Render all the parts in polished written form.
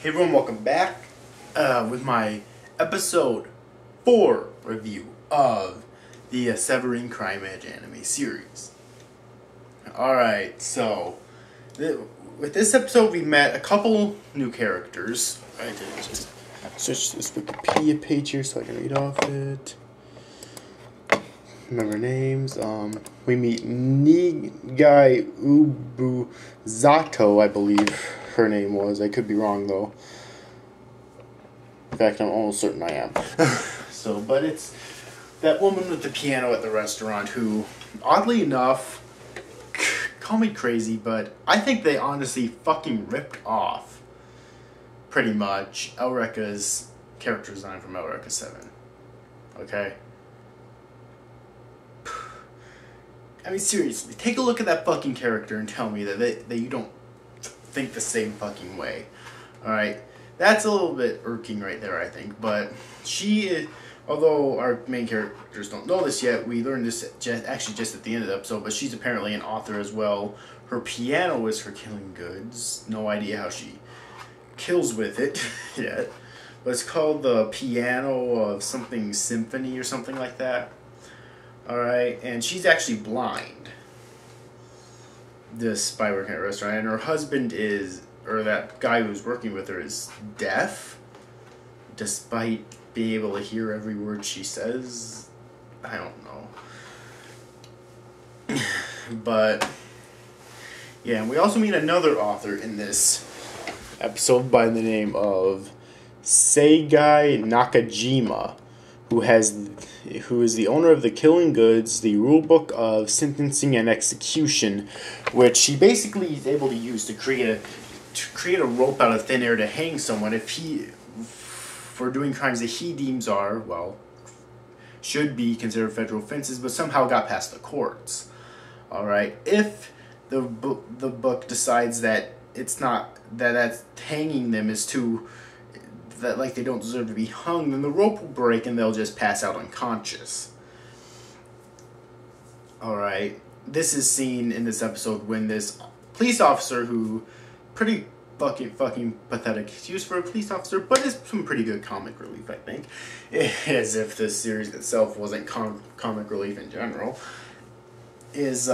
Hey everyone, welcome back with my episode 4 review of the Severine Crime Edge anime series. Alright, so with this episode we met a couple new characters. I did just search this Wikipedia page here so I can read off it. Remember names. We meet Nigai Ubuzato, I believe her name was. I could be wrong though. In fact, I'm almost certain I am. But it's that woman with the piano at the restaurant who, oddly enough, call me crazy, but I think they honestly fucking ripped off, pretty much, Eureka's character design from Eureka 7. Okay? I mean, seriously, take a look at that fucking character and tell me that you don't think the same fucking way. Alright? That's a little bit irking right there, I think. But she is, although our main characters don't know this yet, we learned this actually just at the end of the episode, but she's apparently an author as well. Her piano is her killing goods. No idea how she kills with it yet. But it's called the Piano of Something Symphony or something like that. Alright, and she's actually blind. This by working at a restaurant, and her husband is, or that guy who's working with her is deaf, despite being able to hear every word she says. I don't know. But yeah, and we also meet another author in this episode by the name of Seigai Nakajima, who is the owner of the Killing Goods, the rulebook of sentencing and execution, which he basically is able to use to create a rope out of thin air to hang someone for doing crimes that he deems are, well, should be considered federal offenses, but somehow got past the courts. Alright, if the book decides that it's not, that's hanging them is too, that like they don't deserve to be hung, then the rope will break and they'll just pass out unconscious. Alright, this is seen in this episode when this police officer, who pretty fucking pathetic excuse for a police officer, but it's some pretty good comic relief, I think. As if the series itself wasn't comic relief in general. Is,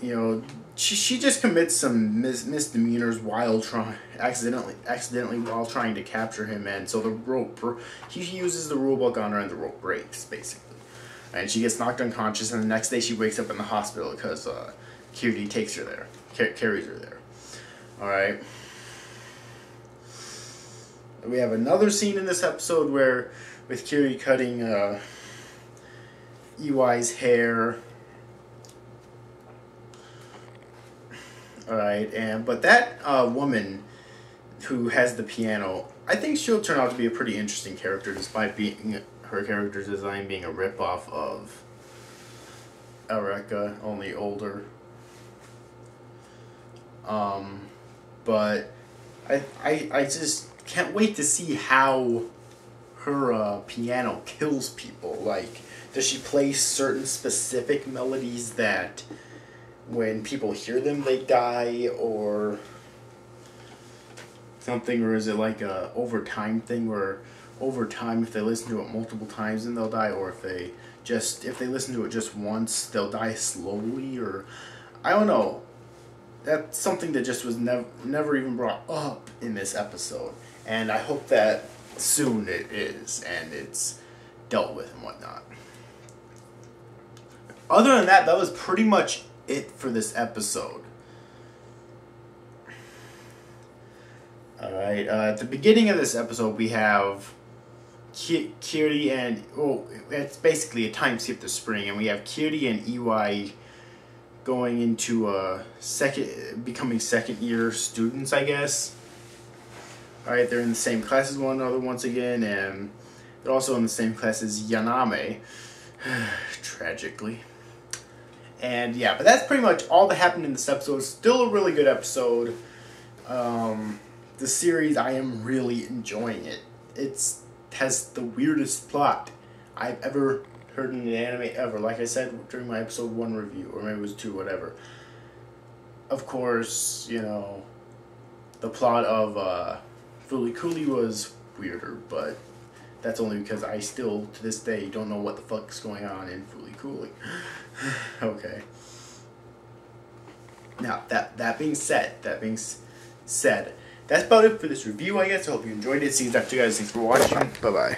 you know, she just commits some misdemeanors while accidentally while trying to capture him, and so the rope, he uses the rulebook on her and the rope breaks, basically. And she gets knocked unconscious, and the next day she wakes up in the hospital because Kiryu takes her there, carries her there. Alright. We have another scene in this episode where, with Kiryu cutting EY's hair. Alright, but that woman who has the piano, I think she'll turn out to be a pretty interesting character, despite being her character design being a ripoff of Eureka, only older. But I just can't wait to see how her piano kills people. Like, does she play certain specific melodies that when people hear them they die, or something, or is it like a over time thing where over time if they listen to it multiple times then they'll die, or if they listen to it just once they'll die slowly, or I don't know. That's something that just was never even brought up in this episode, and I hope that soon it is and it's dealt with and whatnot. Other than that, that was pretty much it for this episode. Alright, at the beginning of this episode we have Kiryu and, it's basically a time skip to spring, and we have Kiryu and EY going into becoming second year students, I guess. Alright, they're in the same class as one another once again, and they're also in the same class as Yaname, tragically. And yeah, but that's pretty much all that happened in this episode. It's still a really good episode. The series, I am really enjoying it. It has the weirdest plot I've ever heard in an anime ever. Like I said during my episode 1 review, or maybe it was 2, whatever. of course, you know, the plot of Fooly Cooly was weirder, but that's only because I still, to this day, don't know what the fuck's going on in Fooly Cooly. Okay. Now, that being said, that's about it for this review, I guess. I hope you enjoyed it. See you next time, guys. Thanks for watching. Bye-bye.